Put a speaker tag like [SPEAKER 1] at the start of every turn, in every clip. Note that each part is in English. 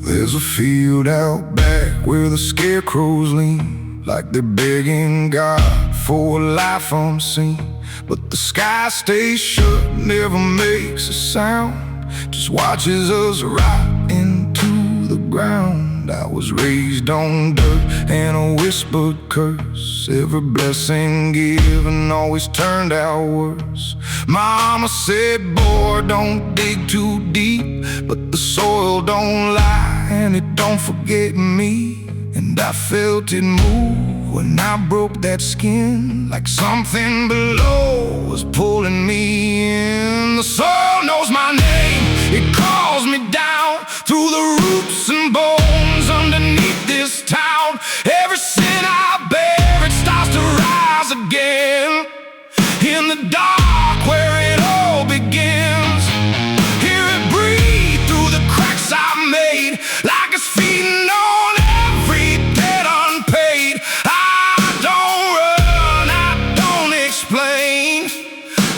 [SPEAKER 1] There's a field out back where the scarecrows lean, like they're begging God for a life unseen. But the sky stays shut, never makes a sound, just watches us rot into the ground. I was raised on dirt and a whispered curse. Every blessing given always turned out worse. Mama said, boy, don't dig too deep, but the soil don't lie and it don't forget me. And I felt it move when I broke that skin, like something below was pulling me in. The soil knows my name, it calls me down through the roots and bones underneath this town. Every sin I bear, it starts to rise again. In the dark where it all begins, hear it breathe through the cracks I made, like it's feeding on every debt unpaid. I don't run, I don't explain,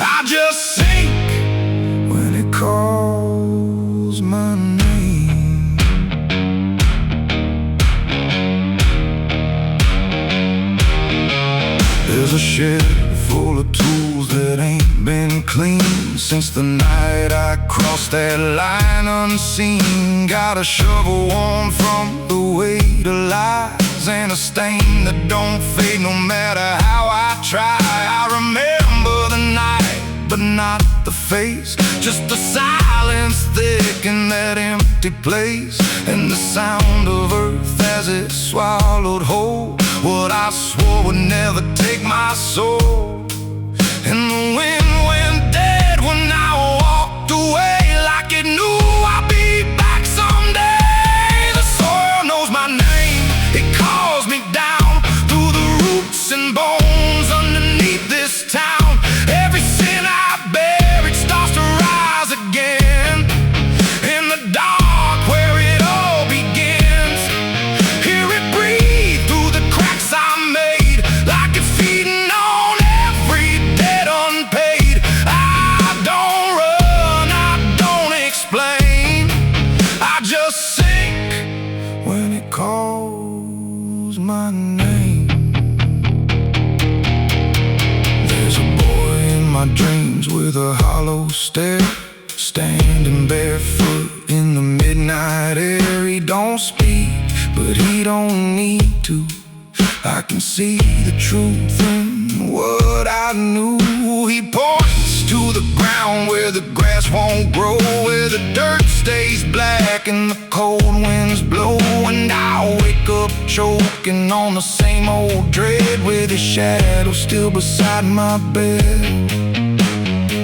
[SPEAKER 1] I just sink when it calls my name. There's a shed full of tools that ain't been cleaned since the night I crossed that line unseen. Got a shovel worn from the weight of lies and a stain that don't fade no matter how I try. I remember the night, but not the face, just the silence thick in that empty place, and the sound of earth as it swallowed whole what I swore would never take my soul. And the wind went dead when I walked away, like it knew I'd be back someday. The soil knows my name, it calls me down through the roots and bones underneath this town. Every sin I bear, it starts to rise again. In the dark where it all begins, hear it breathe through the cracks I made, like it's feeding on every debt unpaid. I don't run, I don't explain, I just sink when it calls my name. There's a boy in my dreams with a hollow stare, standing barefoot in the midnight air. He don't speak, but he don't need to. I can see the truth in what I knew. He points to the ground where the grass won't grow, where the dirt stays black and the cold winds blow. And I wake up choking on the same old dread, with his shadow still beside my bed.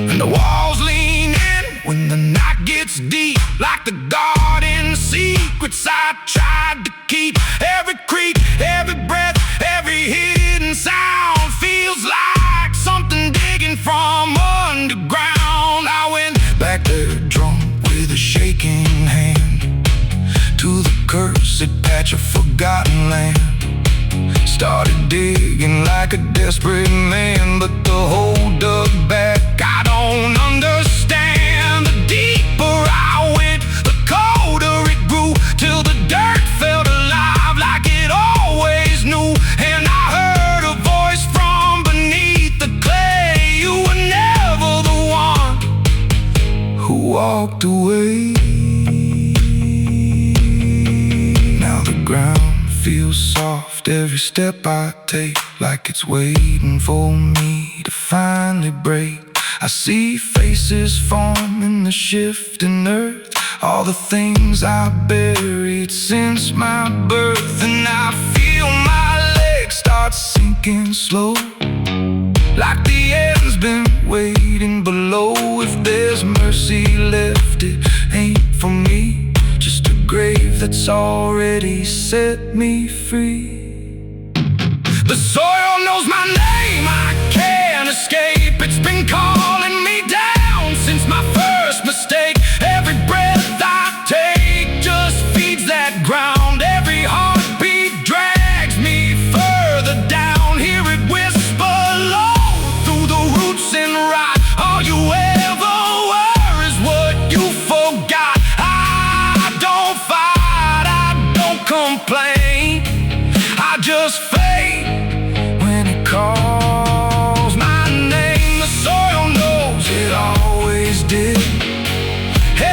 [SPEAKER 1] And the walls lean in when the night gets deep, like the garden secrets I tried to keep. Every creak, every breath, every hidden sound feels like something digging from underground. I went back there drunk with a shaking hand to the cursed patch of forgotten land. Started digging like a desperate man, but the hole dug back. I don't understand. The deeper I went, the colder it grew, till the dirt felt alive like it always knew. And I heard a voice from beneath the clay. You were never the one who walked away. Now the ground feels soft every step I take, like it's waiting for me to finally break. I see faces form in the shifting earth, all the things I buried since my birth. And I feel my legs start sinking slow, like the end's been waiting below. If there's mercy left, it ain't for me, just a grave that's already set me free. The soil knows my name, I can't escape. It's been calling me down since my first mistake. Every breath I take just feeds that ground. Every heartbeat drags me further down. Hear it whisper low through the roots and rot. All you ever were is what you forgot. I don't fight, I don't complain, I just fade when it calls my name. The soil knows it always did.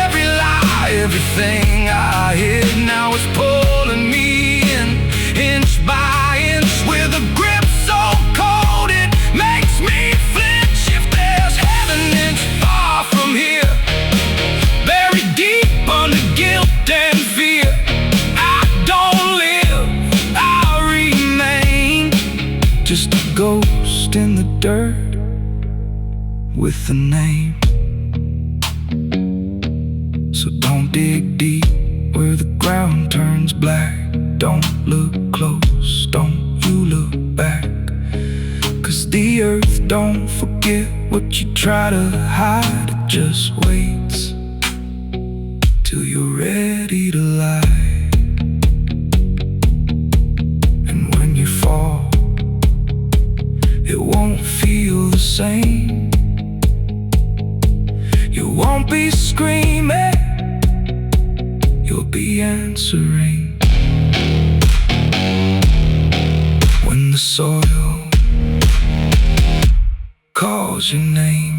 [SPEAKER 1] Every lie, everything I hid, now it's pulling me in, inch by inch, with a grip so cold it makes me flinch. If there's heaven, it's far from here, buried deep under guilt and fear. I don't live, I remain, just a ghost in the dirt with a name. So don't dig deep where the ground turns black. Don't look close, don't you look back, 'cause the earth don't forget what you try to hide. It just waits till you're ready to lie. And when you fall, it won't feel the same. You won't be screaming, you'll be answering. When the soil calls your name.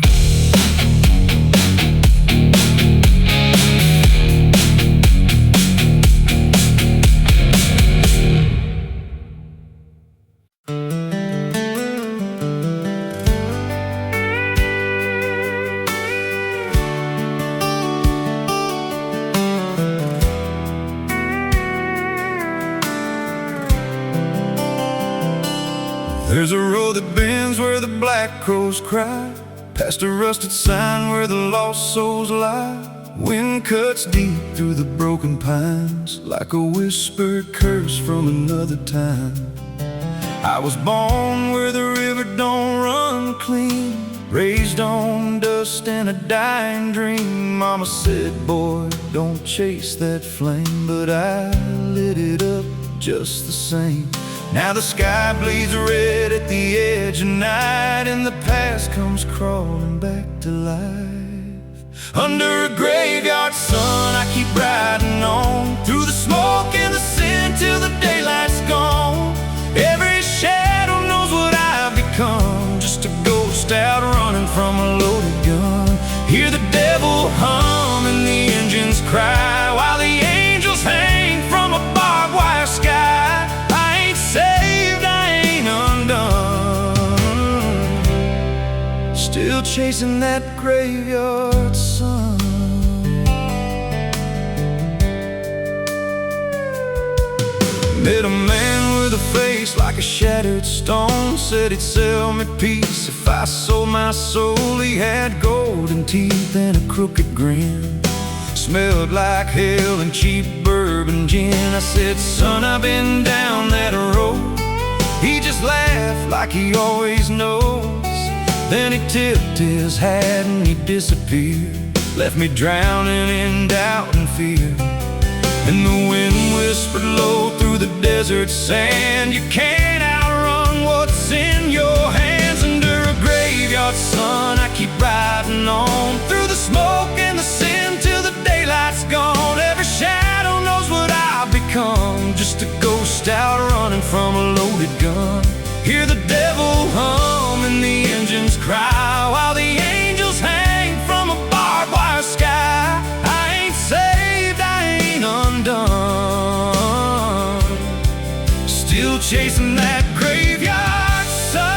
[SPEAKER 1] There's a road that bends where the black crows cry, past a rusted sign where the lost souls lie. Wind cuts deep through the broken pines, like a whispered curse from another time. I was born where the river don't run clean, raised on dust and a dying dream. Mama said, boy, don't chase that flame, but I lit it up just the same. Now the sky bleeds red at the edge of night, and the past comes crawling back to life. Under a graveyard sun, I keep riding on, through the smoke and the sin till the daylight's gone. Every shadow knows what I've become, just a ghost out running from a loaded gun. Hear the devil hum and the engines cry, while the angels hang from a barbed wire sky. Saved, I ain't undone, still chasing that graveyard sun. Met a man with a face like a shattered stone, said he'd sell me peace if I sold my soul. He had golden teeth and a crooked grin, smelled like hell and cheap bourbon gin. I said, son, I've been down that road. He just laughed like he always knows. Then he tipped his hat and he disappeared, left me drowning in doubt and fear. And the wind whispered low through the desert sand, you can't outrun what's in your hands. Under a graveyard sun, I keep riding on, through the smoke and the sin till the daylight's gone. Every shadow knows what I've become, just a ghost out running from a loaded gun. Hear the devil hum and the engines cry, while the angels hang from a barbed wire sky. I ain't saved, I ain't undone, still chasing that graveyard sun.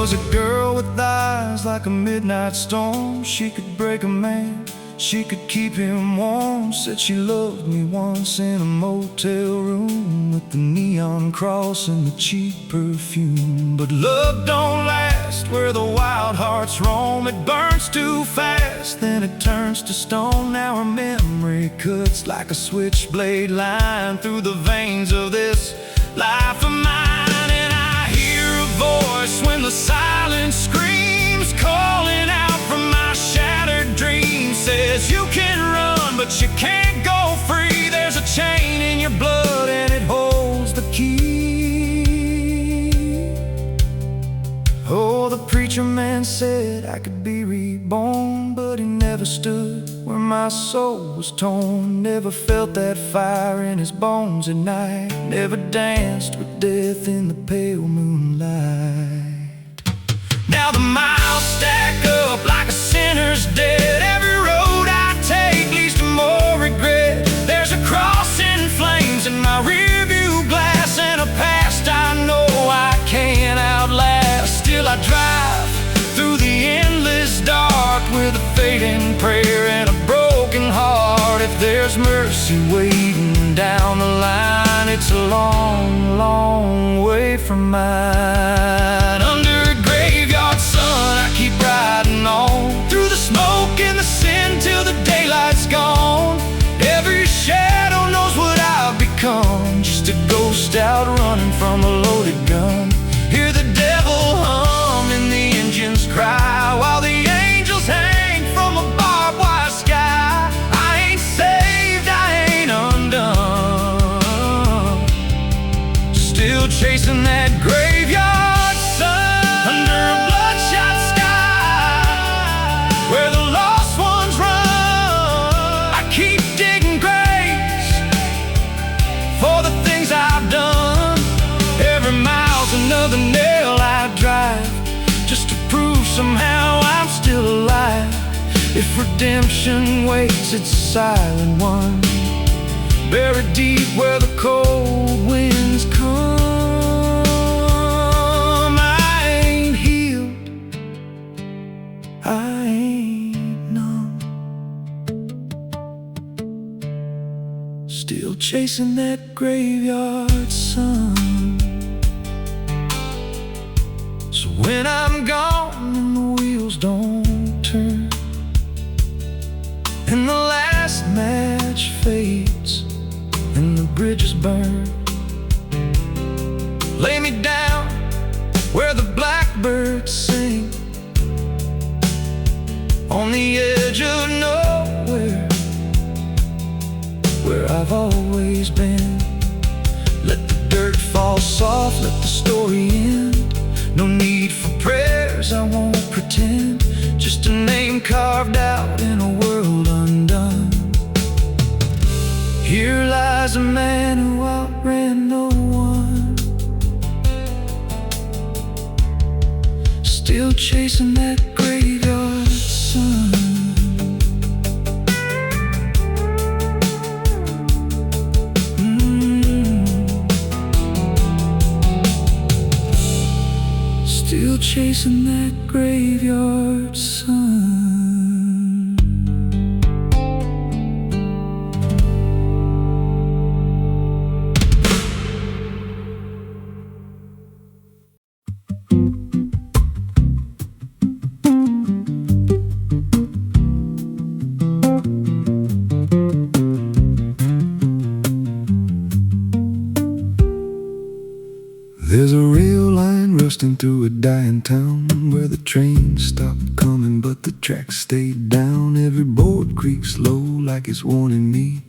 [SPEAKER 1] Was a girl with eyes like a midnight storm. She could break a man, she could keep him warm. Said she loved me once in a motel room, with the neon cross and the cheap perfume. But love don't last where the wild hearts roam. It burns too fast, then it turns to stone. Now her memory cuts like a switchblade line through the veins of this life of mine. And I hear a voice when the silence screams, calling out from my shattered dreams. Says you can run, but you can't go free. There's a chain in your blood and it holds the key. Oh, the preacher man said I could be reborn, but he never stood where my soul was torn. Never felt that fire in his bones at night. Never danced with death in the pale moonlight. Now the miles stack up like a sinner's debt. Every road I take leads to more regret. There's a cross in flames in my rearview glass, and a past I know I can't outlast. Still I drive through the endless dark with a fading prayer and a broken heart. If there's mercy waiting down the line, it's a long, long way from mine. Under a graveyard sun, I keep riding on through the smoke and the sin till the daylight's gone. Every shadow knows what I've become, just a ghost out running from a loaded gun. Hear the devil hum and the engines cry, while the angels hang from a barbed wire sky. I ain't saved, I ain't undone, still chasing that graveyard sun. Under a bloodshot sky where the lost ones run, I keep digging graves for the things I've done. Every mile's another nail I drive, just to prove somehow I'm still alive. If redemption waits, it's a silent one, buried deep where the cold winds come. I ain't healed, I ain't numb, still chasing that graveyard sun. So when I'm gone and the wheels don't turn, and the last match fades and the bridges burn, lay me down where the blackbirds sing, on the edge of nowhere, where I've always been. Let the dirt fall soft, let the story end. No need for prayers, I won't pretend, just a name carved out in a world undone. Here lies a man who outran no one, still chasing that graveyard sun. Still chasing that graveyard sun. There's a rail line rusting through a dying town, where the trains stopped coming but the tracks stayed down. Every board creaks low like it's warning me,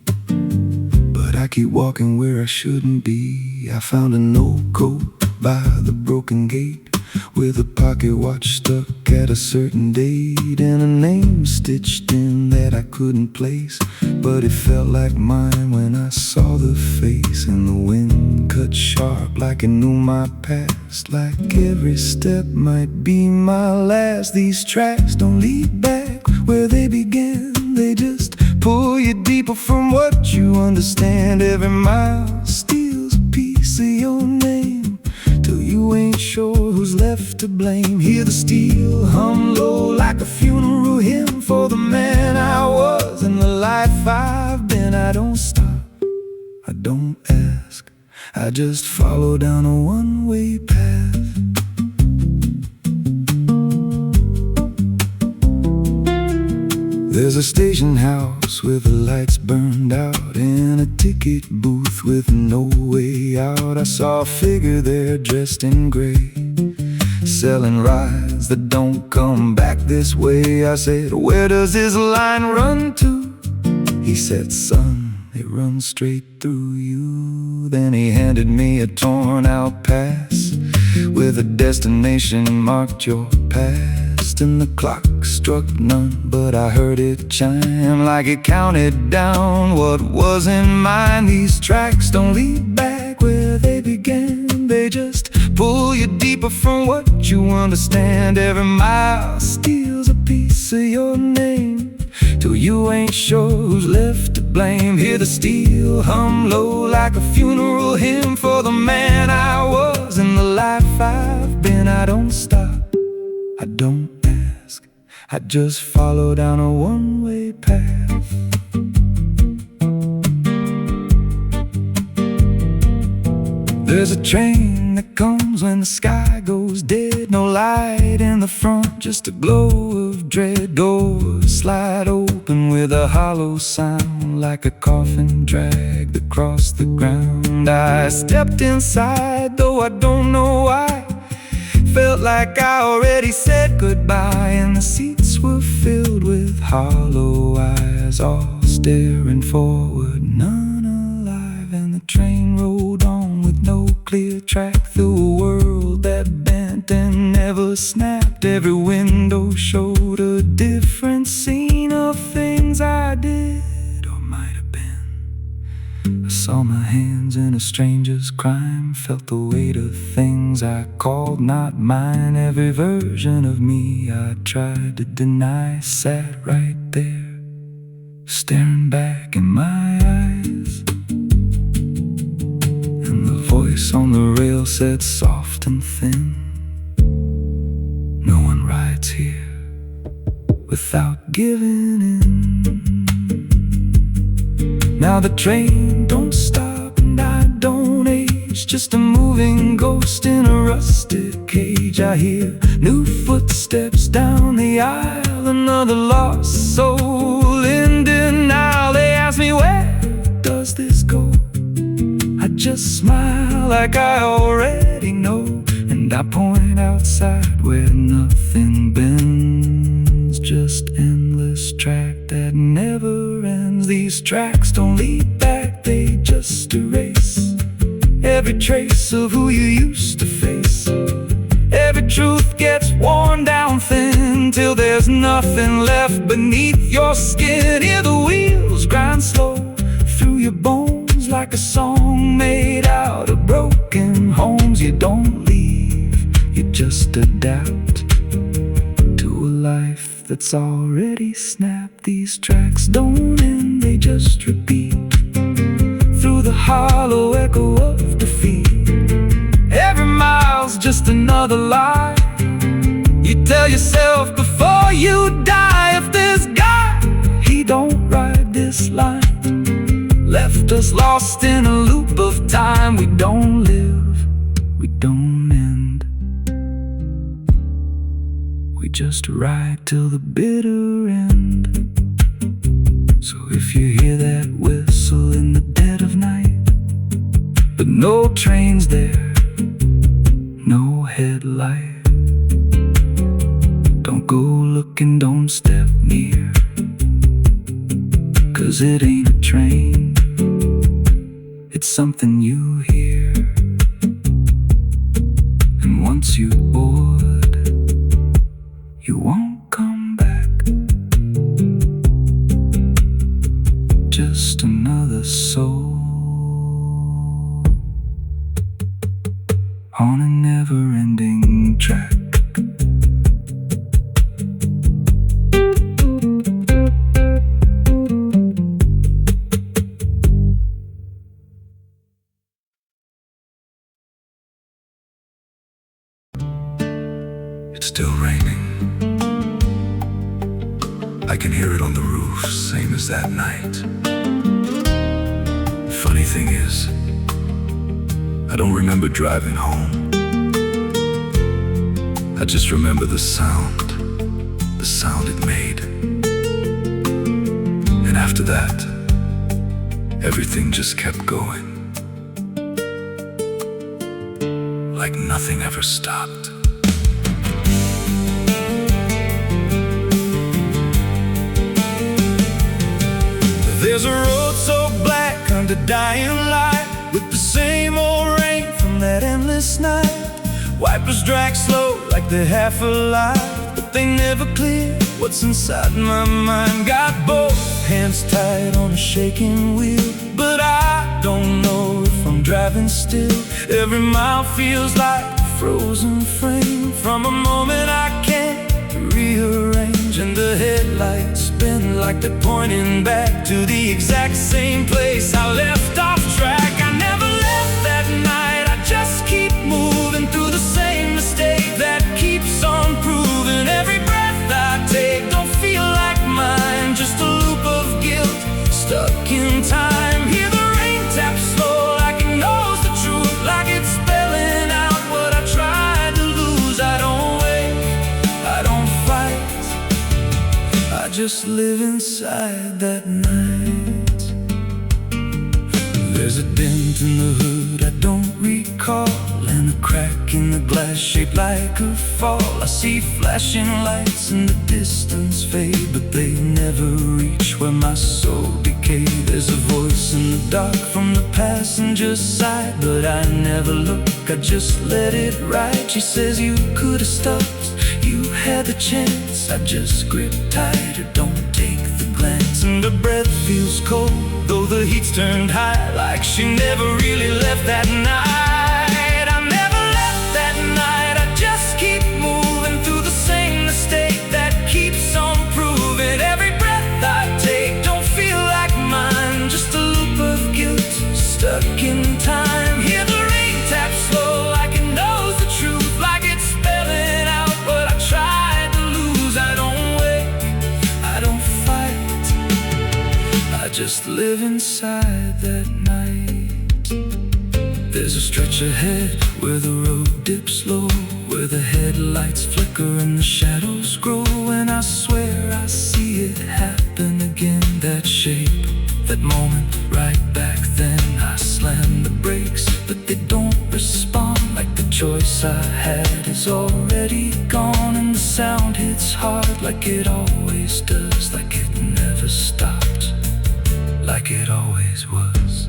[SPEAKER 1] but I keep walking where I shouldn't be. I found an old coat by the broken gate, with a pocket watch stuck at a certain date, and a name stitched in that I couldn't place, but it felt like mine when I saw the face. And the wind cut sharp like it knew my past, like every step might be my last. These tracks don't lead back where they began, they just pull you deeper from what you understand. Every mile steals a piece of your name, till you ain't sure who's left to blame. Hear the steel hum low like a funeral hymn for the man I was and the life I've been. I don't stop, I don't ask, I just follow down a one-way path. There's a station house with the lights burned out, in a ticket booth with no way out. I saw a figure there dressed in gray, selling rides that don't come back this way. I said, where does this line run to? He said, son, it runs straight through you. Then he handed me a torn out pass with a destination marked your past. And the clock struck none, but I heard it chime like it counted down what wasn't mine. These tracks don't lead back where they began, they just pull you deeper from what you understand. Every mile steals a piece of your name, till you ain't sure who's left to blame. Hear the steel hum low like a funeral hymn for the man I was and the life I've been. I don't stop, I don't ask, I just follow down a one-way path. There's a train that comes when the sky goes dead. No light in the front, just a glow of dread. Doors slide open with a hollow sound, like a coffin dragged across the ground. I stepped inside, though I don't know why. Felt like I already said goodbye, and the seats were filled with hollow eyes, all staring forward, none alive. And the train rolled on with no clear track through a world that bent and never snapped. Every window showed a different scene of things I did or might have been. I saw my hands in a stranger's crime, felt the weight of things I called not mine. Every version of me I tried to deny sat right there, staring back in my eyes. And the voice on the rail said soft and thin, no one rides here without giving in. Now the train don't stop and I don't age, just a moving ghost in a rusted cage. I hear new footsteps down the aisle, another lost soul in denial. They ask me, where does this go? I just smile like I already know, and I point outside where nothing bends, just endless track that never ends. These tracks don't lead back, they just erase every trace of who you used to face. Every truth gets worn down thin, till there's nothing left beneath your skin. Hear the wheels grind slow through your bones, like a song made out of broken homes. You don't leave, you just adapt to a life that's already snapped. These tracks don't end, they just repeat through the hollow echo of defeat. Every mile's just another lie you tell yourself before you die. If this guy, he don't ride this line, left us lost in a loop of time. We don't live, we don't end, we just ride till the bitter end. So if you hear that whistle in the dead of night, but no trains there, no headlight, don't go looking, don't step near, 'cause it ain't a train, it's something you hear. And once you board, you won't come back, just another soul on a never-ending track. It's still raining. I can hear it on the roof, same as that night. Funny thing is, I don't remember driving home. I just remember the sound it made. And after that, everything just kept going, like nothing ever stopped. There's a road so black under dying light, with the same old rain from that endless night. Wipers drag slow like they're half alive, but they never clear what's inside my mind. Got both hands tied on a shaking wheel, but I don't know if I'm driving still. Every mile feels like a frozen frame from a moment I can't rearrange. And the headlights spin like they're pointing back to the exact same place I left off track. I never left that night, I just keep moving through the same mistake that keeps on proving. Every breath I take don't feel like mine, just a loop of guilt stuck in time. Hear the rain tap slow like it knows the truth, like it's spelling out what I tried to lose. I don't wait, I don't fight, I just live inside that night. There's a dent in the hood I don't recall, and a crack in the glass shaped like a fall. I see flashing lights in the distance fade, but they never reach where my soul decay. There's a voice in the dark from the passenger side, but I never look, I just let it ride. She says you could have stopped, you had the chance. I just grip tighter, don't take the glance. And her breath feels cold, though the heat's turned high, like she never really left that night. I never left that night, I just keep moving through the same mistake that keeps on proving. Every breath I take don't feel like mine, just a loop of guilt stuck in time. Hear the rain tap slow like it knows the truth, like it's spelling out what I tried to lose. I don't wait, I don't fight, I just live inside that night. There's a stretch ahead where the road dips low, where the headlights flicker and the shadows grow. And I swear I see it happen again, that shape, that moment right back then. I slam the brakes, but they don't respond, like the choice I had is already gone. And the sound hits hard like it always does, like it never stopped, like it always was.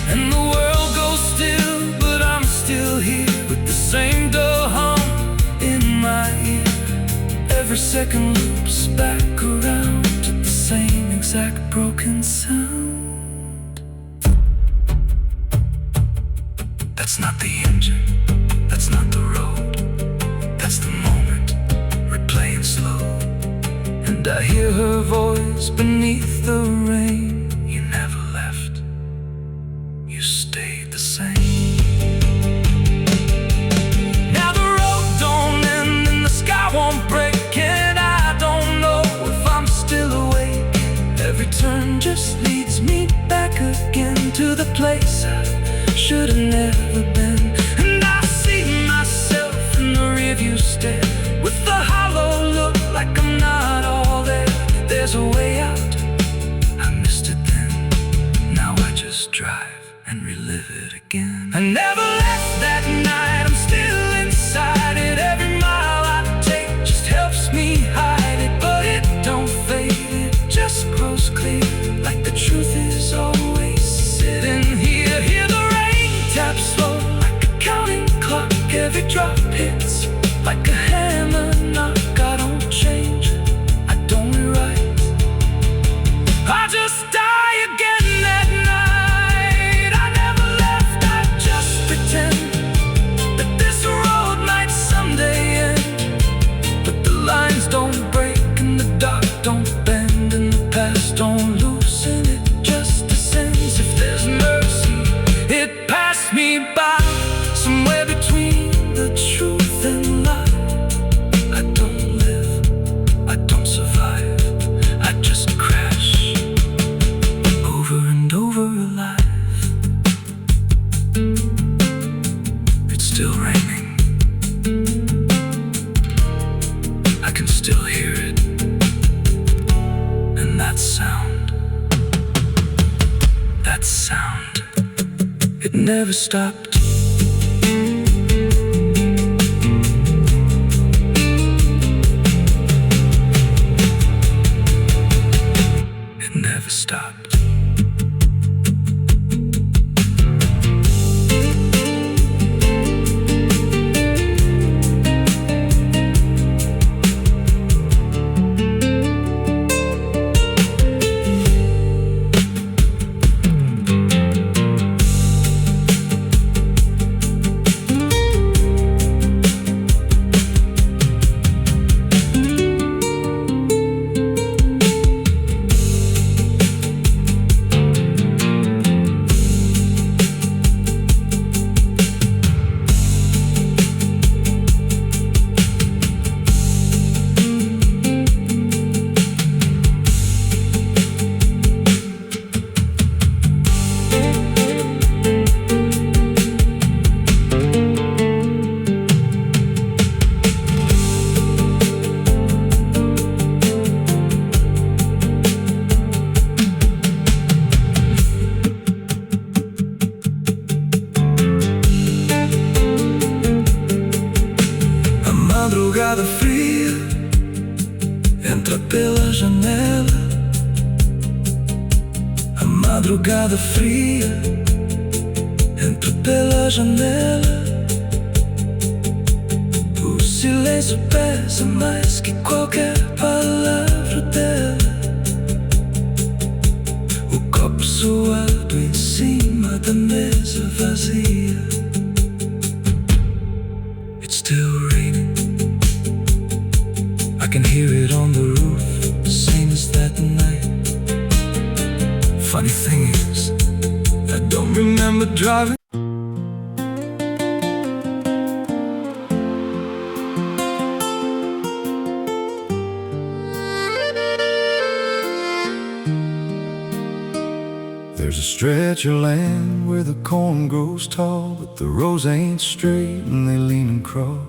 [SPEAKER 1] And the world goes still, but I'm still here, with the same dull hum in my ear. Every second loops back around to the same exact broken sound. That's not the engine, that's not the road, that's the moment replaying slow. And I hear her voice beneath the rain. You never left, you stayed the same. Now the road don't end and the sky won't break, and I don't know if I'm still awake. Every turn just leads me back again to the place I should have never been. And I see myself in the rearview stare, with the hollow look like I'm not all there. There's a way out, I missed it then, now I just drive and relive it again. I never left that night, I'm still inside it. Every mile I take just helps me hide it, but it don't fade, it just grows clear, like the truth is always sitting here. Hear the rain tap slow like a counting clock, every drop hits like a hammer knock. I don't change, I don't rewrite, I just die again that night. I never left, I just pretend that this road might someday end. But the lines don't break and the dark don't bend, and the past don't loosen, it just descends. If there's mercy, it passed me by, somewhere between the truth still raining. I can still hear it. And that sound, it never stopped. It never stopped. Madrugada fria entra pela janela. A madrugada fria entra pela janela. O silêncio pesa mais que qualquer palavra dela. O copo suado em cima da mesa vazia. It's still raining. I can hear it on the roof, same as that night. Funny thing is, I don't remember driving. There's a stretch of land where the corn grows tall, but the rows ain't straight and they lean and crawl,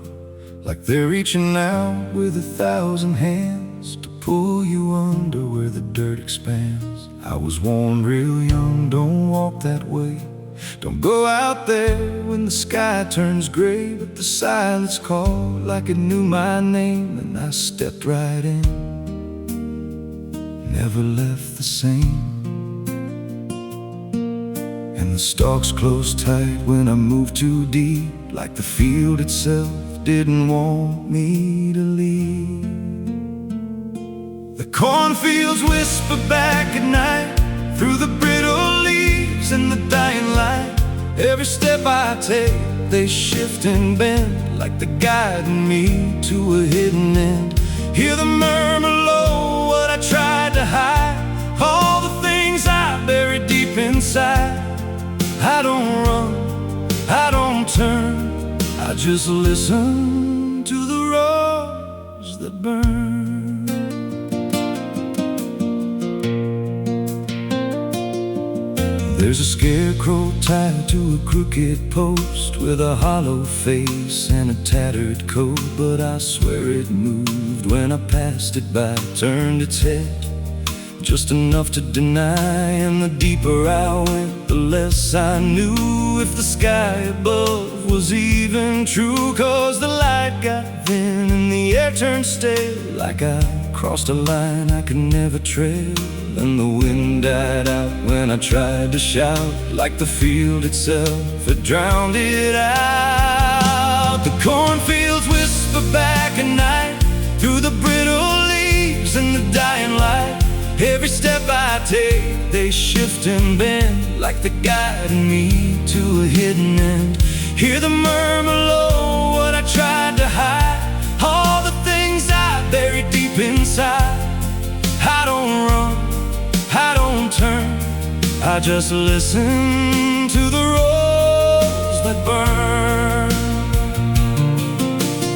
[SPEAKER 1] like they're reaching out with 1,000 hands to pull you under where the dirt expands. I was warned real young, don't walk that way. Don't go out there when the sky turns gray. But the silence called like it knew my name, and I stepped right in, never left the same. And the stalks closed tight when I moved too deep, like the field itself didn't want me to leave. The cornfields whisper back at night through the brittle leaves and the dying light. Every step I take, they shift and bend, like they're guiding me to a hidden end. Hear the murmur low, what I tried to hide, all the things I buried deep inside. I don't run, I don't turn, I just listen to the roars that burn. There's a scarecrow tied to a crooked post with a hollow face and a tattered coat. But I swear it moved when I passed it by, turned its head just enough to deny. And the deeper I went, the less I knew if the sky above was even true. 'Cause the light got thin and the air turned stale, like I crossed a line I could never trail. And the wind died out when I tried to shout, like the field itself had drowned it out. The cornfields whisper back at night through the brittle leaves and the dying light. Every step I take, they shift and bend, like they're guiding me to a hidden end. Hear the murmur low, what I tried to hide, all the things I buried deep inside. I don't run, I don't turn, I just listen to the roars that burn.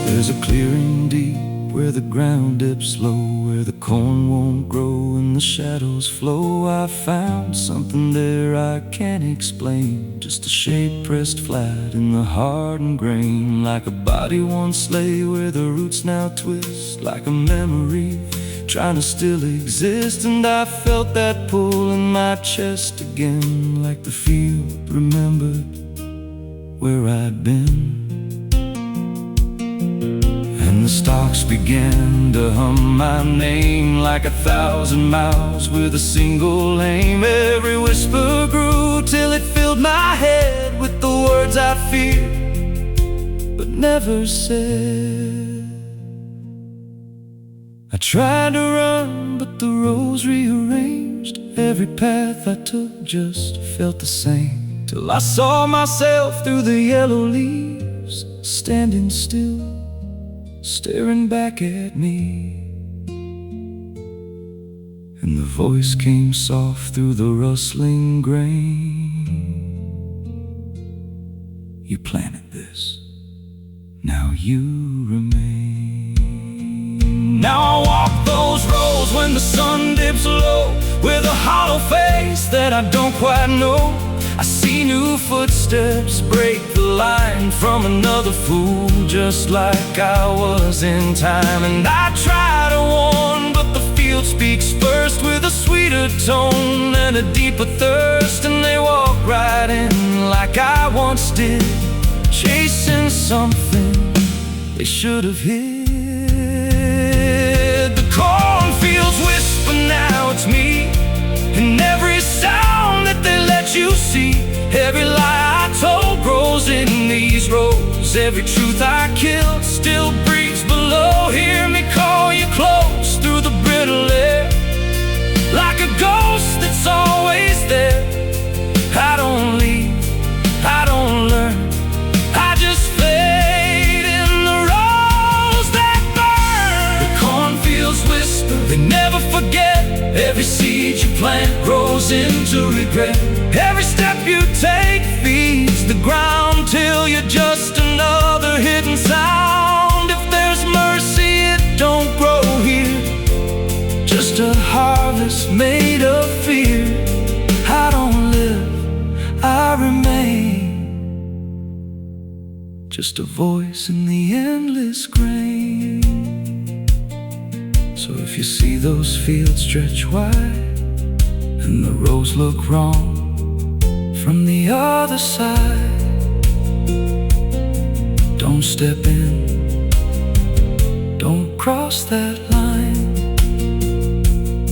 [SPEAKER 1] There's a clearing deep where the ground dips low, where the corn won't grow and the shadows flow. I found something there I can't explain, just a shape pressed flat in the hardened grain, like a body once lay where the roots now twist, like a memory trying to still exist. And I felt that pull in my chest again, like the field remembered where I'd been. And the stalks began to hum my name, like 1,000 miles with a single aim. Every whisper grew till it filled my head with the words I feared but never said. I tried to run, but the roads rearranged. Every path I took just felt the same, till I saw myself through the yellow leaves, standing still, staring back at me. And the voice came soft through the rustling grain. You planted this, now you remain. Now I walk those roads when the sun dips low, with a hollow face that I don't quite know. I see new footsteps break the line from another fool, just like I was in time. And I try to warn, but the field speaks first, with a sweeter tone and a deeper thirst. And they walk right in like I once did, chasing something they should have hid. The cornfields whisper, now it's me, and every sound that they let you see. Every lie I told grows in these roads. Every truth I killed still breathes below. Hear me call you close through the brittle air, like a ghost that's always there. I don't leave, I don't learn, I just fade in the roads that burn. The cornfields whisper, they never forget. Every seed you plant grows into regret. Every step you take feeds the ground till you're just another hidden sound. If there's mercy, it don't grow here, just a harvest made of fear. I don't live, I remain, just a voice in the endless grain. So if you see those fields stretch wide and the roads look wrong from the other side, don't step in, don't cross that line.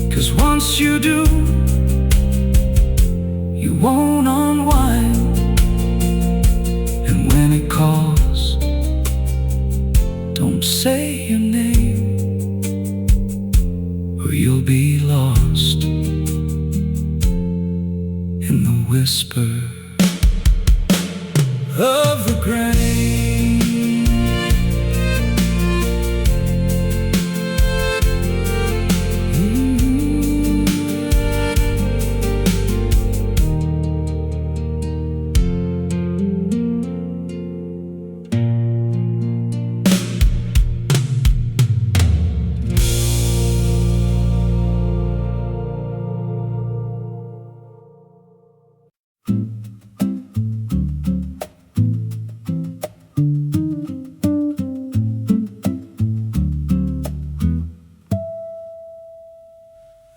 [SPEAKER 1] 'Cause once you do, you won't unwind. And when it calls, don't say your name, or you'll be lost in the whisper of the grain.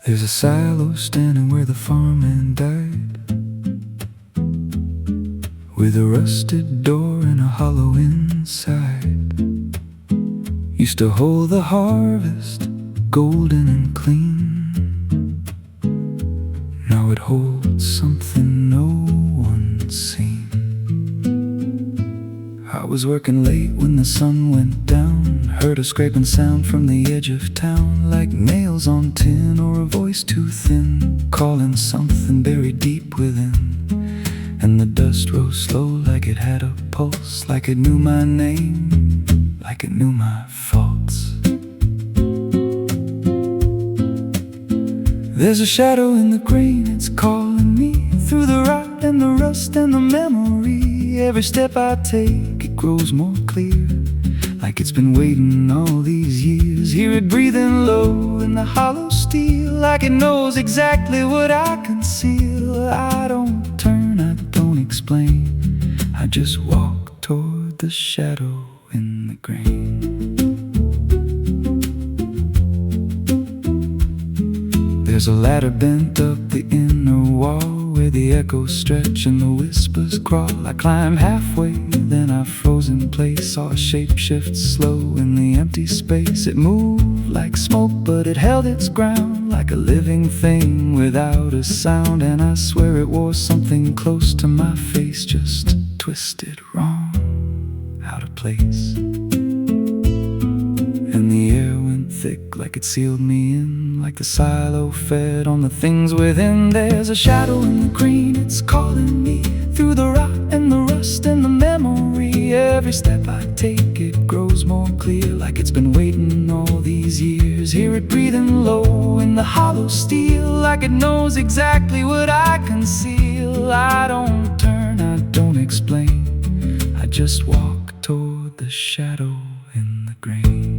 [SPEAKER 1] There's a silo standing where the farmman died, with a rusted door and a hollow inside. Used to hold the harvest, golden and clean. Now it holds something no one's seen. I was working late when the sun went down, heard a scraping sound from the edge of town, like nails on tin or a voice too thin, calling something buried deep within. And the dust rose slow like it had a pulse, like it knew my name, like it knew my faults. There's a shadow in the grain, it's calling me through the rot and the rust and the memory. Every step I take, it grows more clear, like like it's been waiting all these years. Hear it breathing low in the hollow steel, like it knows exactly what I conceal. I don't turn, I don't explain, I just walk toward the shadow in the grain. There's a ladder bent up the inner wall, where the echoes stretch and the whispers crawl. I climb halfway, then I froze in place. Saw a shape shift slow in the empty space. It moved like smoke, but it held its ground, like a living thing without a sound. And I swear it wore something close to my face, just twisted wrong, out of place. And the air went thick, like it sealed me in, like the silo fed on the things within. There's a shadow in the green, it's calling me through the rot and the rust and the memory. Every step I take, it grows more clear, like it's been waiting all these years. Hear it breathing low in the hollow steel, like it knows exactly what I conceal. I don't turn, I don't explain, I just walk toward the shadow in the grain.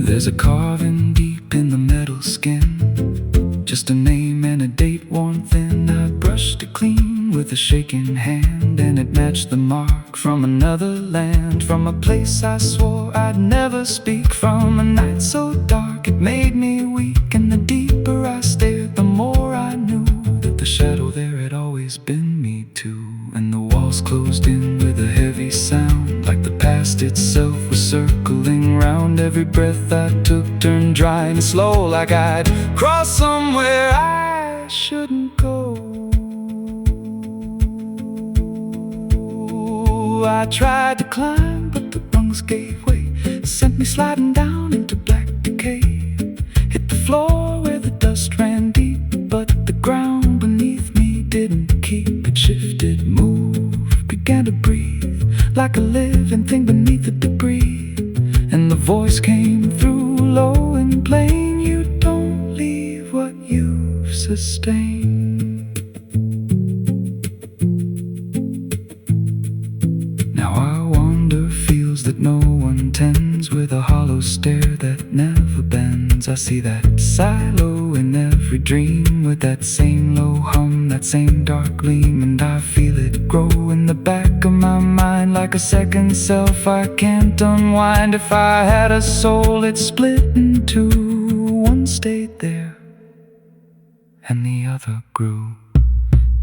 [SPEAKER 1] There's a carving deep in the metal skin, just a name and a date worn thin. I brushed it clean with a shaking hand, and it matched the mark from another land, from a place I swore I'd never speak, from a night so dark it made me weak. And the deeper I stared, the more I knew that the shadow there had always been me too. And the walls closed in with a heavy sound, like the past itself was circling round. Every breath I took turned dry and slow, like I'd crossed somewhere I shouldn't go. I tried to climb, but the rungs gave way, sent me sliding down into black decay. Hit the floor where the dust ran deep, but the ground beneath me didn't keep. It shifted, moved, began to breathe, like a living thing beneath the debris. And the voice came through low and plain, you don't leave what you've sustained. Now I wander fields that no one tends, with a hollow stare that never bends. I see that silo in every dream, with that same low hum, that same dark gleam. And I feel it grow in the back of my mind, like a second self I can't unwind. If I had a soul, it split in two. One stayed there and the other grew.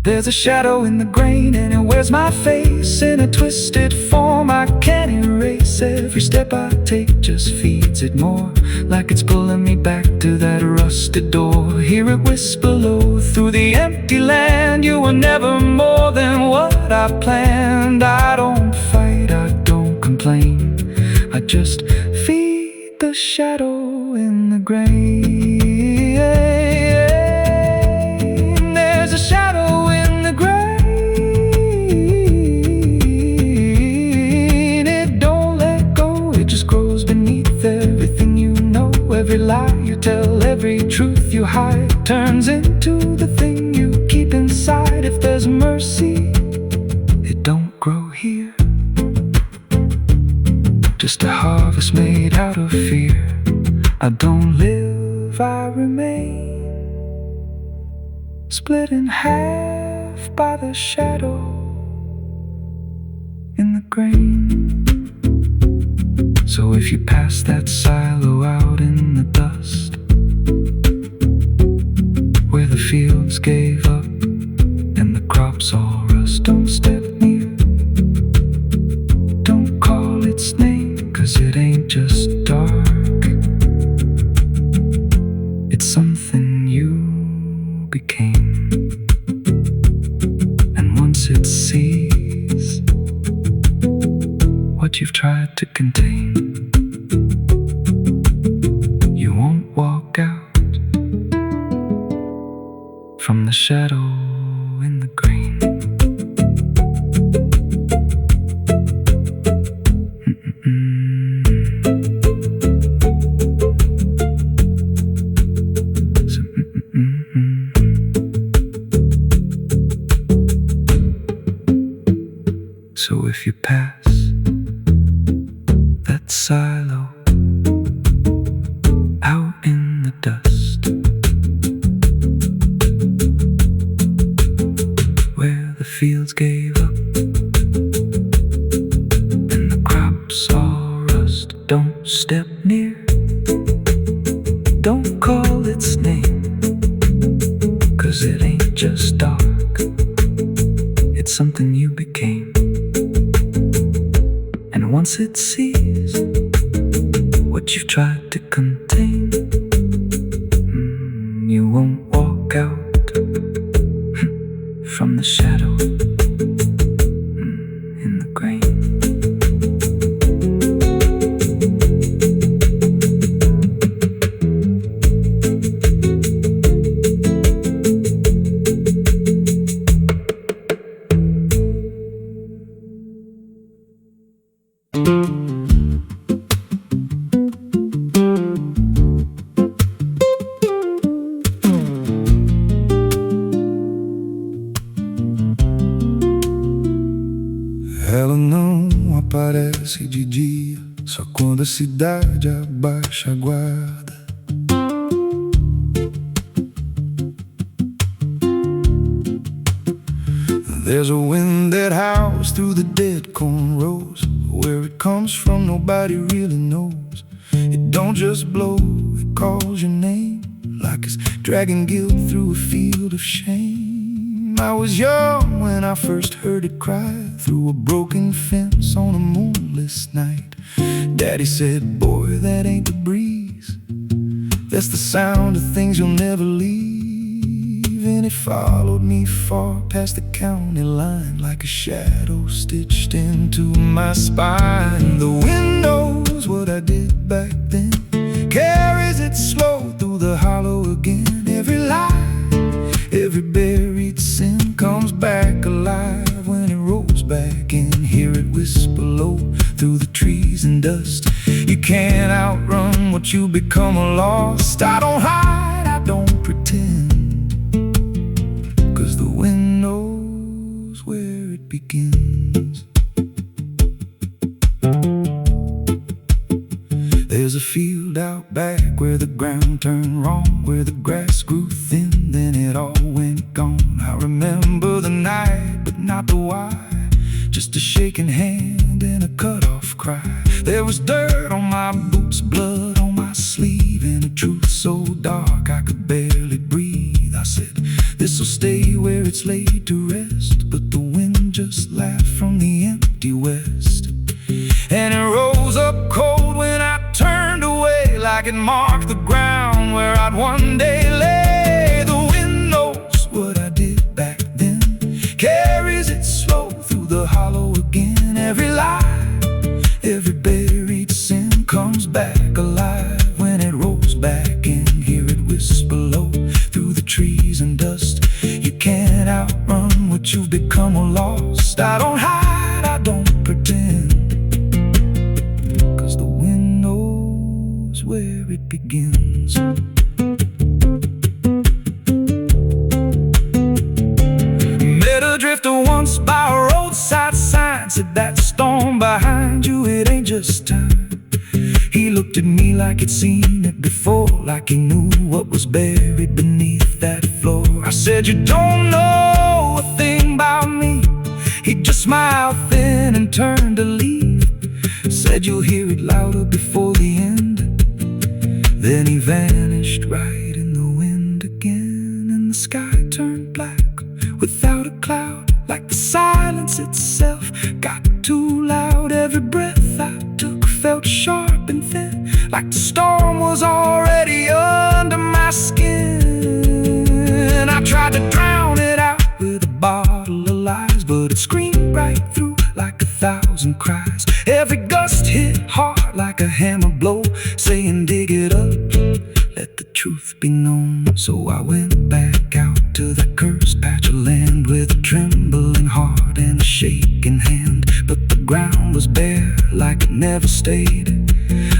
[SPEAKER 1] There's a shadow in the grain, and it wears my face in a twisted form I can't erase. Every step I take just feeds it more, like it's pulling me back to that rusted door. Hear it whisper low through the empty land, you were never more than what I planned. I don't fight, I don't complain, I just feed the shadow in the grain. There's a shadow in the grain, it don't let go, it just grows beneath everything you know. Every lie you tell, every truth you hide, turns into the thing you keep inside. If there's mercy, it don't grow here, just a harvest made out of fear. I don't live, I remain, split in half by the shadow in the grain. So if you pass that silo out in the dust, where the fields gave up and the crops all rust, don't step near, don't call its name, 'cause it ain't just dark, it's something you became. And once it sees what you've tried to contain, you won't walk out from the shadow in the grain. So if you pass that silo out in the dust, where the fields gave up and the crops all rust, don't step near, don't call its name, 'cause it ain't just dark, it's something you became. And once it sees what you've tried to contain, you won't walk out from the shadow in the grain. Ela não aparece de dia, só quando a cidade abaixa a guarda. There's a wind that howls through the dead corn rows. Where it comes from nobody really knows. It don't just blow, it calls your name, like it's dragging guilt through a field of shame. I was young when I first heard it cry through a broken fence on a moonless night. Daddy said, boy, that ain't the breeze, that's the sound of things you'll never leave. And it followed me far past the county line, like a shadow stitched into my spine. The wind knows what I did back then, carries it slow through the hollow again. Every lie, every buried sin comes back alive when it rolls back in. Hear it whisper low through the trees and dust. You can't outrun what you become lost. I don't hide, I don't pretend, 'cause the wind knows where it begins. There's a field out back where the ground turned wrong, where the grass grew thin, then it all went gone. I remember the night, but not the why, just a shaking hand and a cut-off cry. There was dirt on my boots, blood on my sleeve, and a truth so dark I could barely breathe. I said, this'll stay where it's laid to rest, but the wind just laughed from the empty west. And it rose up cold when I turned away, like it marked the ground where I'd one day lay. The wind knows what I did back then, carries it slow through the hollow again. Every lie, every buried sin comes back alive when it rolls back in. Hear it whisper low through the trees and dust. You can't outrun what you've become or lost. I don't hide, I don't pretend, 'cause the wind knows where it begins. Met a drifter once by a roadside sign, said that storm behind you, it ain't just time. He looked at me like he'd seen it before, like he knew what was buried beneath that floor. I said, you don't know a thing about me. He just smiled thin and turned to leave. Said you'll hear it louder before the end. Then he vanished right in the wind again, and the sky turned black without a cloud, like the silence itself got too loud. Every breath I took felt sharp and thin, like the storm was already under my skin. I tried to drown it out with a bottle of lies, but it screamed right through like 1,000 cries. Every gust hit hard like a hammer blow, saying dig it up, let the truth be known. So I went back out to that cursed patch of land with a trembling heart and a shaking hand. But the ground was bare like it never stayed,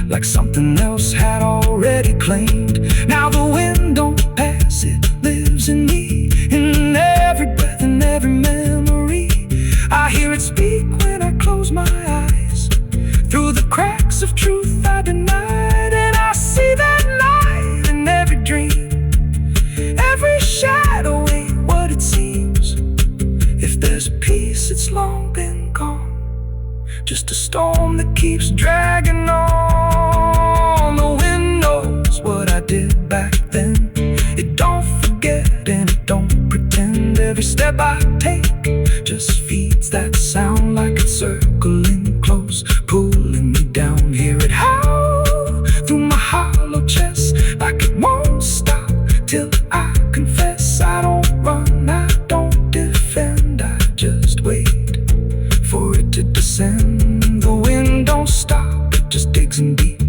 [SPEAKER 1] like something else had already claimed. Now the wind don't pass, it lives in me, in every breath and every memory. I hear it speak when guess it's long been gone. Just a storm that keeps dragging on. The wind knows what I did back then. It don't forget and it don't pretend. Every step I take just feeds that sound, like it's circling close, pulling me down. Hear it howl through my hollow chest, like it won't stop till I confess. I don't run, I don't defend, I just wait for it to descend. The wind don't stop, it just digs in deep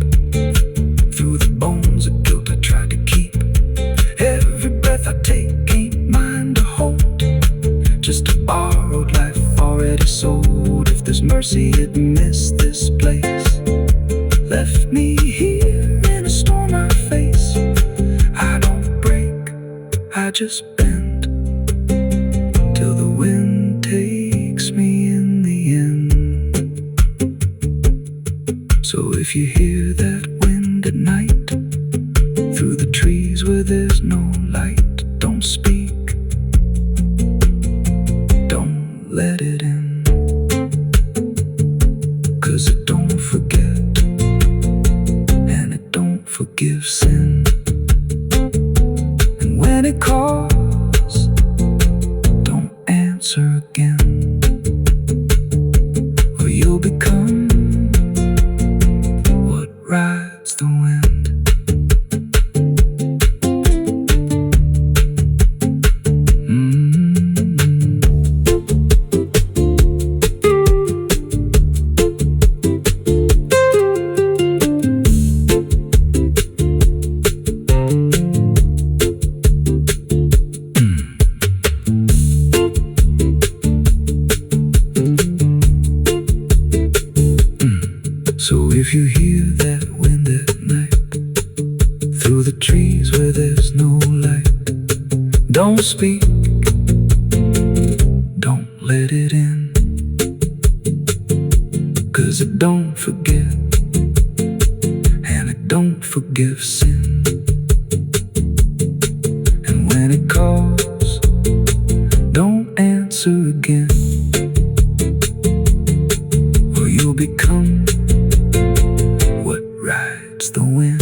[SPEAKER 1] through the bones of guilt I tried to keep. Every breath I take ain't mine to hold, just a borrowed life already sold. If there's mercy, it missed this place, left me here in a storm I face. I don't break, I just bend till the wind takes me in the end. So if you hear that wind at night, through the trees where there's no light, don't speak, don't let it in, 'cause it don't forget and it don't forgive sin. And when it calls, don't answer again, or you'll become what rides the wind. So if you hear that wind at night, through the trees where there's no light, don't speak, don't let it in, 'cause it don't forget and it don't forgive sin. And when it calls, don't answer again, or you'll become what rides the wind.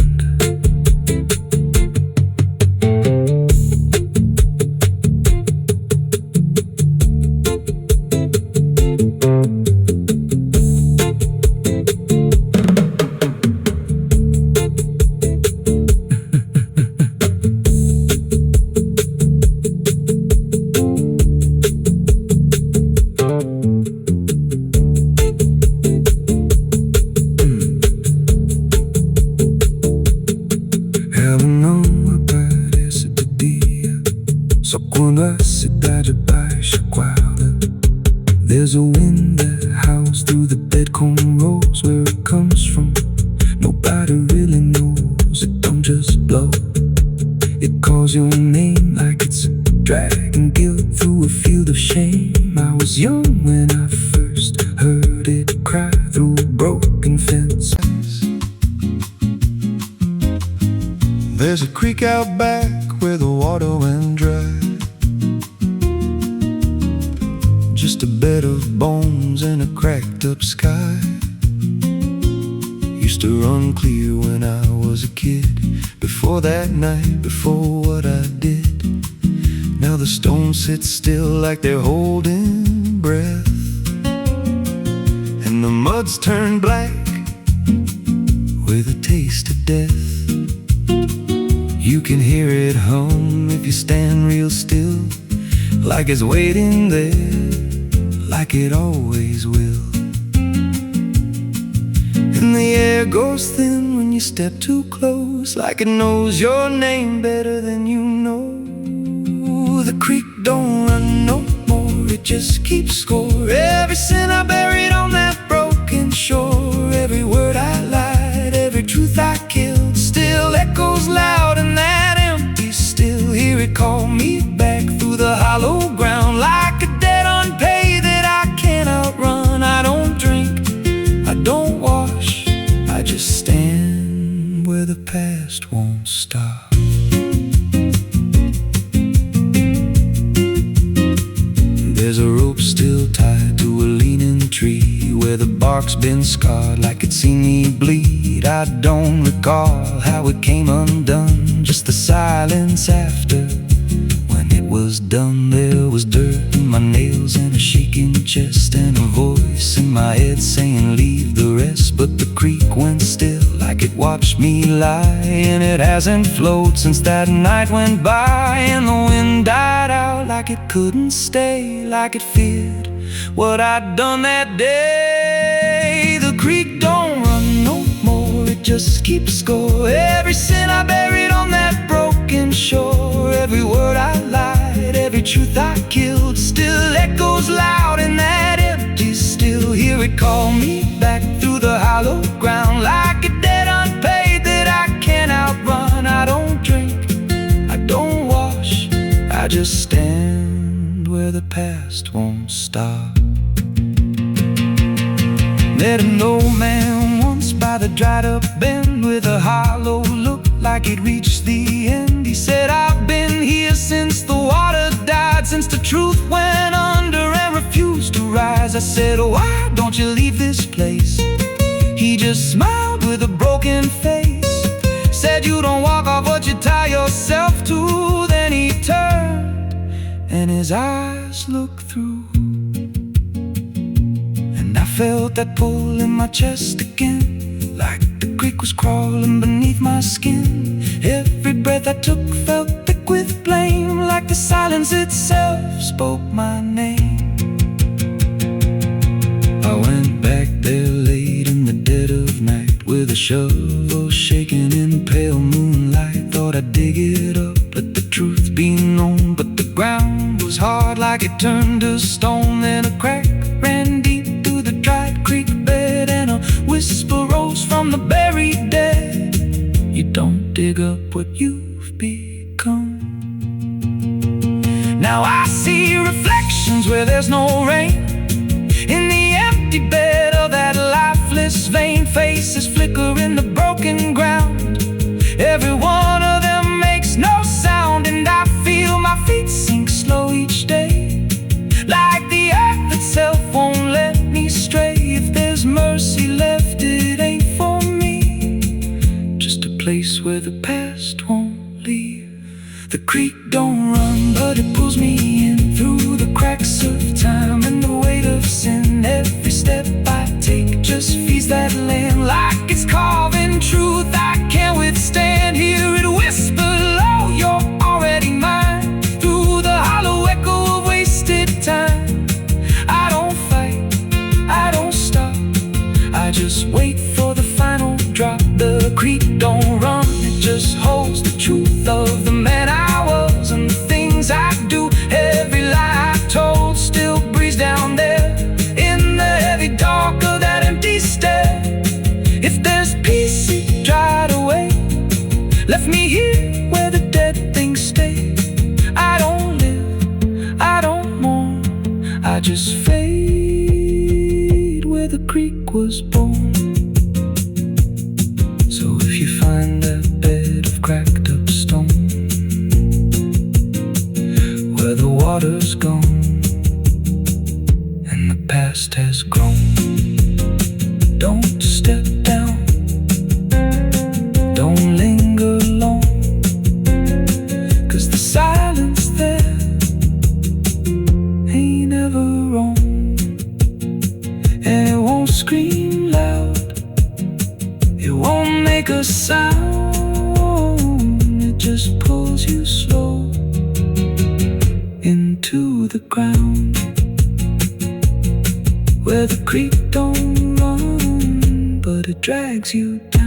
[SPEAKER 1] Só quando a cidade baixa a guarda, there's a wind that howls through the dead corn rows. Where it comes from, nobody really knows. It don't just blow, it calls your name like it's dragging guilt through a field of shame. I was young when I first heard it cry through a broken fence.
[SPEAKER 2] There's a creek out back where the water went dry, just a bed of bones and a cracked up sky. Used to run clear when I was a kid, before that night, before what I did. Now the stones sit still like they're holding breath, and the mud's turned black with a taste of death. You can hear it hum if you stand real still, like it's waiting there, like it always will. And the air goes thin when you step too close, like it knows your name better than you know. The creek don't run no more, it just keeps score. Every sin I buried on that broken shore, every word I lied, every truth I killed, still echoes loud in that empty still. Hear it call me back through the hollow ground, like a debt unpaid that I can't outrun. I don't drink, I don't wash, I just stand where the past won't stop. There's a rope still tied where the bark's been scarred like it's seen me bleed. I don't recall how it came undone, just the silence after. When it was done, there was dirt in my nails and a shaking chest and a voice in my head saying leave the rest. But the creek went still like it watched me lie, and it hasn't flowed since that night went by. And the wind died out like it couldn't stay, like it feared what I'd done that day. The creek don't run no more, it just keeps score. Every sin I buried on that broken shore, every word I lied, every truth I killed, still echoes loud in that empty still. Hear it call me back through the hollow ground, like a debt unpaid that I can't outrun. I don't drink, I don't wash, I just stand where the past won't stop. Met an old man once by the dried up bend with a hollow look like it reached the end. He said, I've been here since the water died, since the truth went under and refused to rise. I said, why don't you leave this place? He just smiled with a broken face, said, you don't walk off what you tie yourself to. Then he turned and his eyes looked through, and I felt that pull in my chest again, like the creek was crawling beneath my skin. Every breath I took felt thick with blame, like the silence itself spoke my name. I went back there late in the dead of night, with a shovel shaking in pale moonlight. Thought I'd dig it up, let the truth be known, but the ground was hard like it turned to stone. Then a crack ran deep through the dried creek bed, and a whisper rose from the buried dead. You don't dig up what you've become. Now I see reflections where there's no rain, in the empty bed of that lifeless vein. Faces flicker in the broken ground, every one of them makes no sound. And I feel my feet sink slow each day, like the earth itself won't let me stray. If there's mercy left, it ain't for me, just a place where the past won't leave. The creek don't run, but it pulls me in through the cracks of time and the weight of sin. Every step I take just feeds that land, like it's carving truth I can't withstand. Hear it whisper low, you're already mine, through the hollow echo of wasted time. I don't fight, I don't stop, I just wait for the final drop. The creek don't run, it just holds the truth of the man I was and the things I do. Every lie I told still breathes down there in the heavy dark of that empty stare. If there's peace, it dried away, left me here where the dead things stay. I don't live, I don't mourn, I just fade where the creek was born. So if you find that bed of cracked up stone, where the water's gone and the past has grown, don't step down, don't linger long, 'cause the silence there ain't ever wrong. And it won't scream loud, it won't make a sound, it just pulls you slow into the ground, where the creek don't run, but it drags you down.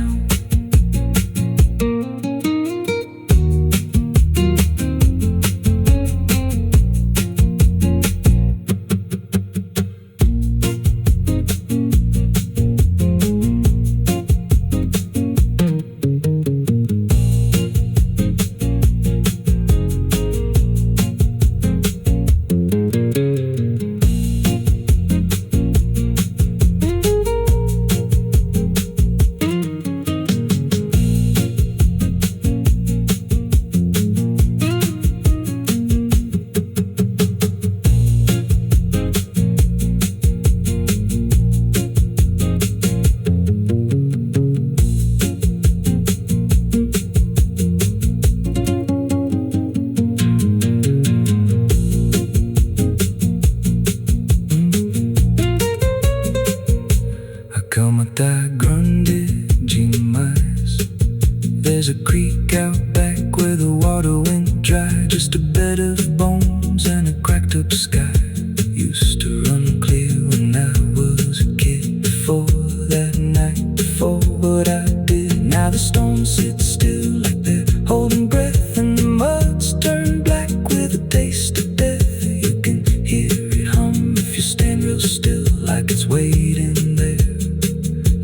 [SPEAKER 2] real still, like it's waiting there,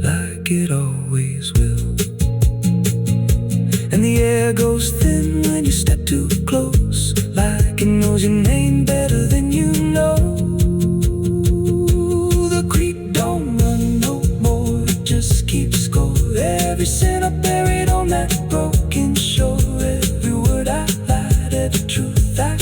[SPEAKER 2] like it always will. And the air goes thin when you step too close, like it knows your name better than you know. The creek don't run no more, it just keeps going. Every sin I buried on that broken shore, every word I lied, every truth I.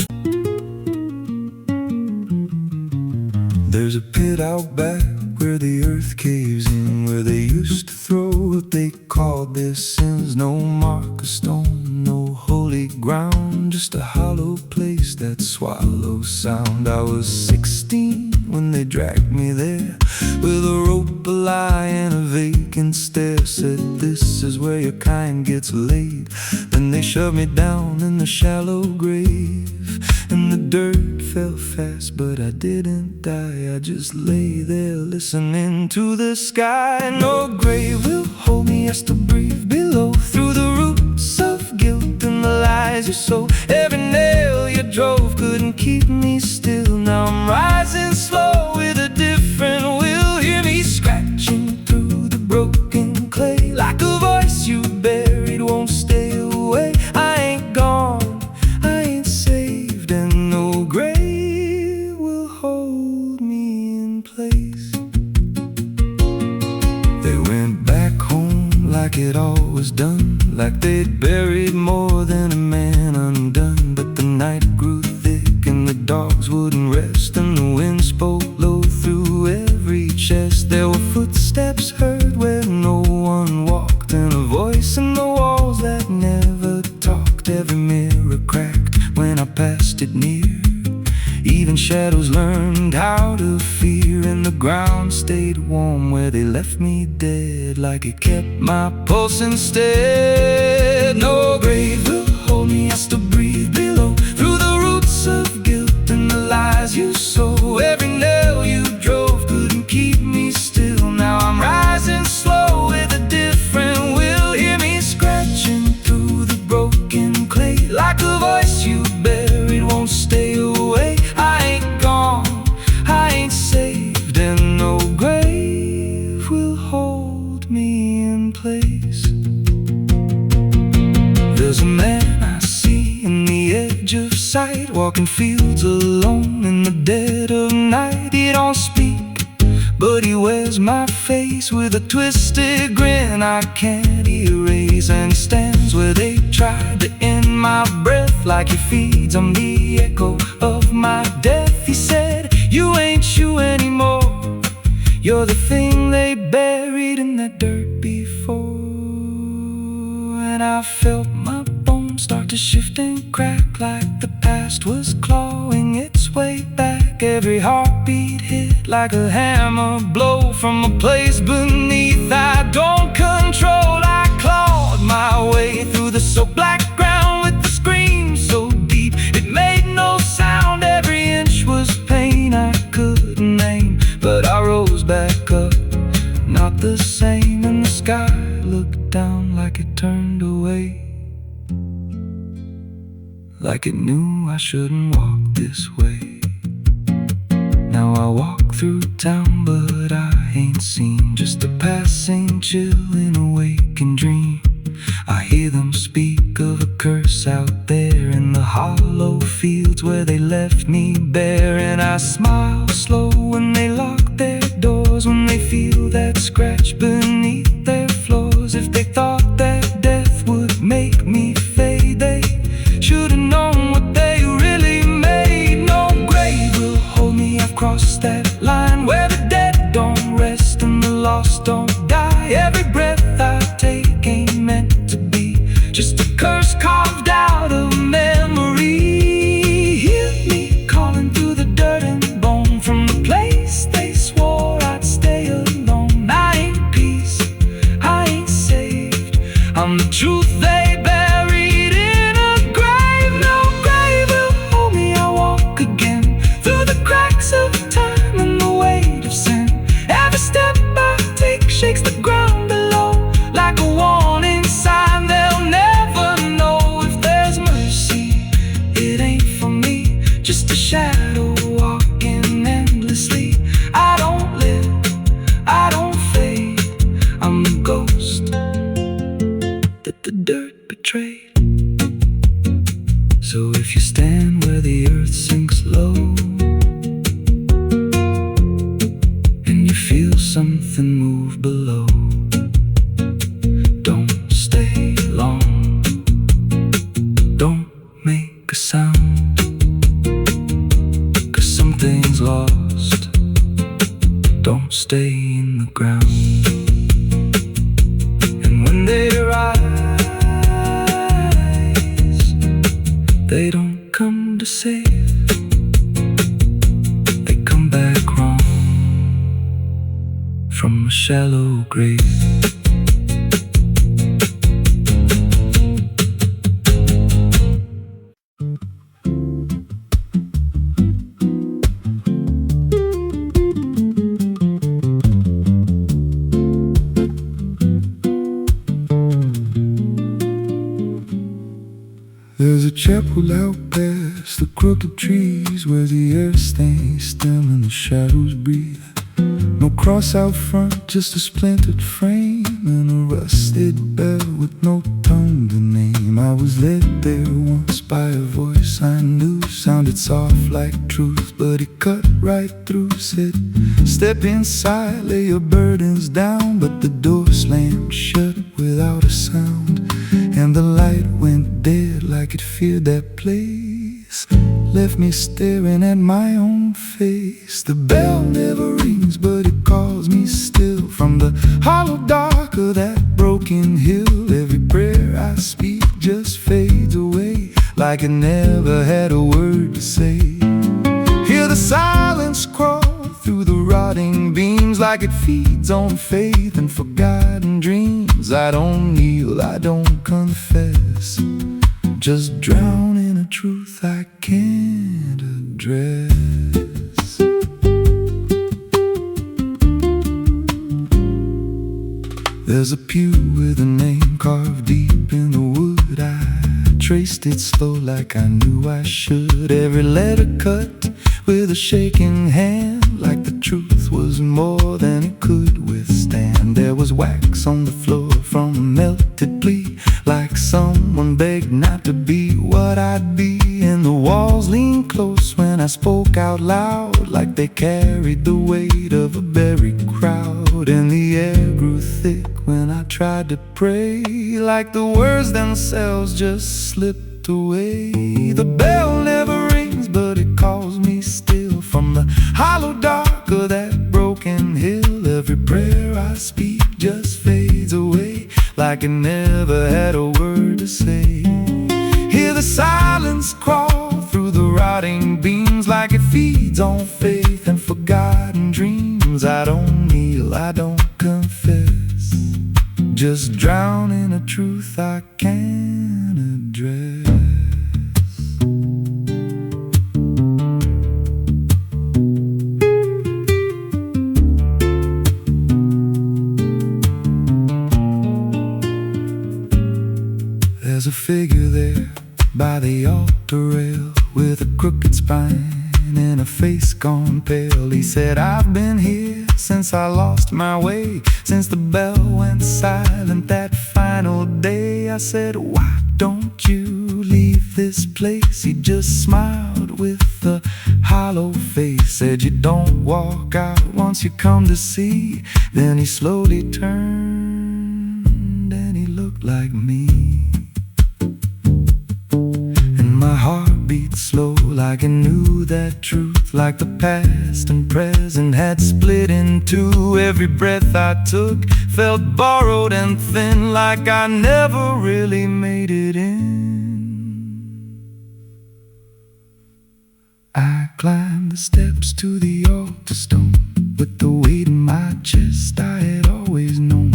[SPEAKER 2] There's a pit out back where the earth caves in, where they used to throw what they called their sins. No mark of stone, no holy ground, just a hollow place that swallows sound. I was 16 when they dragged me there, with a rope, a lie, and a vacant stare. Said, this is where your kind gets laid. Then they shoved me down in the shallow grave, and the dirt fell fast, but I didn't die. I just lay there listening to the sky. No grave will hold me, I still breathe below, through the roots of guilt and the lies you sow. Every nail you drove couldn't keep me still. Now I'm rising slow with a different will. Hear me scratching through the broken clay, like a voice you buried won't stay away. I ain't gone, I ain't saved, and no grave will hold me in place. They went back home like it all was done, like they'd buried more than a man undone. But the night grew thick and the dogs wouldn't rest, and the wind spoke low through every chest. There were footsteps heard where no one walked, and a voice in the walls that never talked. Every mirror cracked when I passed it near, even shadows learned how to fear. And the ground stayed warm where they left me dead, like it kept my pulse instead. No grave will hold me, I still breathe below, through the roots of guilt and the lies you sow. Every nail you drove couldn't keep me still. Now I'm rising slow with a different will. Hear me scratching through the broken clay, like a voice you buried won't stay away. I ain't gone, I ain't saved, and no grave will hold me in place. There's a man I see in the edge of sight, walking fields alone in the dead of night. He don't speak, but he wears my face with a twisted grin I can't erase. And he stands where they tried to end my breath, like he feeds on the echo of my death. He said, you ain't you anymore, you're the thing they buried in that dirt before. And I felt my bones start to shift and crack, like the past was clawing its way back. Every heartbeat hit like a hammer blow from a place beneath I don't control. I clawed my way through the soap black ground with the scream so deep it made no sound. Every inch was pain I couldn't name, but I rose back up, not the same. And the sky looked down like it turned away, like it knew I shouldn't walk this way. Now I walk through town, but I ain't seen, just a passing chill in a waking dream. I hear them speak of a curse out there in the hollow fields where they left me bare. And I smile slow when they lock their doors, when they feel that scratch beneath their floors. If they thought that death would make me fade, they should've known what they really made. No grave will hold me, I've crossed that line where the dead don't rest and the lost don't die. Every breath I take ain't meant to be, just a curse carved out of memory. Hear me calling through the dirt and bone, below. Don't stay long, don't make a sound, 'cause something's lost. Don't stay in the ground. And when they rise, they don't come to save, they come back wrong from a shallow grave.
[SPEAKER 1] There's a chapel out past the crooked trees, where the air stays still and the shadows breathe. No cross out front, just a splintered frame and a rusted bell with no tongue to name. I was led there once by a voice I knew, sounded soft like truth, but it cut right through. Said, step inside, lay your burdens down, but the door slammed shut without a sound. And the light went dead like it feared that place, left me staring at my own face. The bell never rings, but it calls me still from the hollow dark of that broken hill. Every prayer I speak just fades away, like it never had a word to say. Hear the silence crawl through the rotting beams, like it feeds on faith and forgotten dreams. I don't kneel, I don't confess, just drown in a truth I can't address. There's a pew with a name carved deep in the wood. I traced it slow like I knew I should. Every letter cut with a shaking hand, like the truth was more than it could withstand. There was wax on the floor from a melted plea, like someone begged not to be what I'd be. And the walls leaned close when I spoke out loud, like they carried the weight of a buried crowd. And the air grew thick when I tried to pray, like the words themselves just slipped away. The bell never rings, but it calls me still from the hollow dark of that broken hill. Every prayer I speak just fades away, like it never had a word to say. Hear the silence crawl through the rotting beams, like it feeds on faith and forgotten dreams. I don't kneel, I don't confess, just drown in a truth I can't address. There's a figure there by the altar rail, with a crooked spine and a face gone pale. He said, I've been here since I lost my way, since the bell went silent that final day. I said, why don't you leave this place? He just smiled with a hollow face, said, you don't walk out once you come to see. Then he slowly turned and he looked like me. My heart beat slow, like it knew that truth, like the past and present had split in two. Every breath I took felt borrowed and thin, like I never really made it in. I climbed the steps to the altar stone, with the weight in my chest I had always known.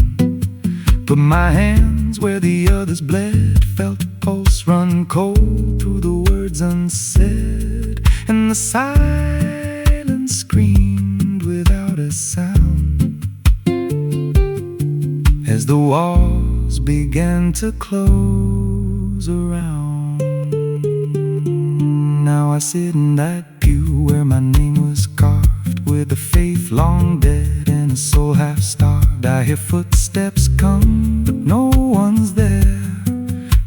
[SPEAKER 1] Put my hands where the others bled, felt a pulse run cold through the words unsaid. And the silence screamed without a sound, as the walls began to close around. Now I sit in that pew where my name was carved, with a faith long dead and a soul half starved. I hear footsteps come, but no one's there,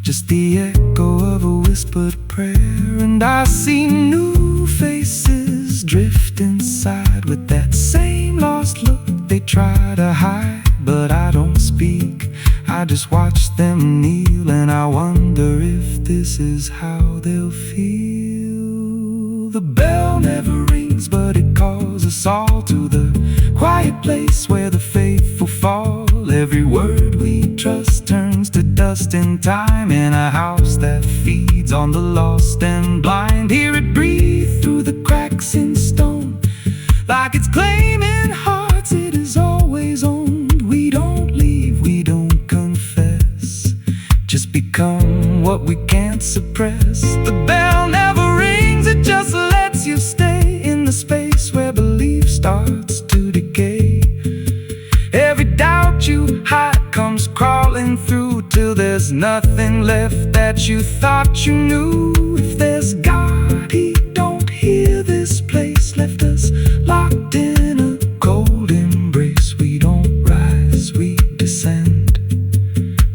[SPEAKER 1] just the echo of a whispered prayer. And I see new faces drift inside, with that same lost look they try to hide.
[SPEAKER 2] but I don't speak. I just watch them kneel, and I wonder if this is how they'll feel. The bell never rings, but it calls us all to the quiet place where the faithful fall. Every word we trust turns to dust in time, in a house that feeds on the lost and blind. Hear it breathe through the cracks in stone, like it's claiming hearts it is always owned. We don't leave, we don't confess, just become what we can't suppress. The bell never rings, it just lets you stay in the space where belief starts to decay. Every doubt you hide comes crawling through, till there's nothing left that you thought you knew. If there's God, He don't hear this place, left us locked in a cold embrace. We don't rise, we descend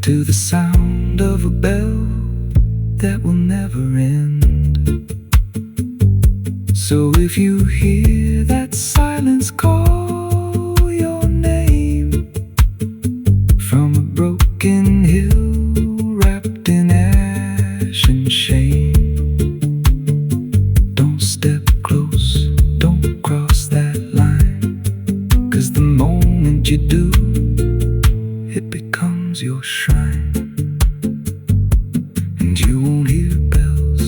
[SPEAKER 2] to the sound of a bell that will never end. So if you hear that silence call your name from a broken hill wrapped in ash and shame, don't step close, don't cross that line, 'cause the moment you do, it becomes your shrine. And you won't hear bells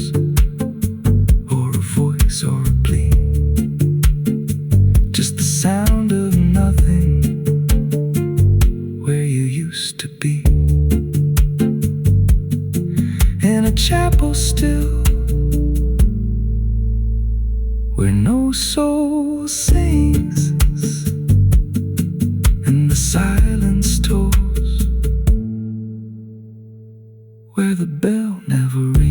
[SPEAKER 2] or a voice or a plea, just the sound of nothing where you used to be. In a chapel still, where no soul sings and the silence tolls, where the bell never rings.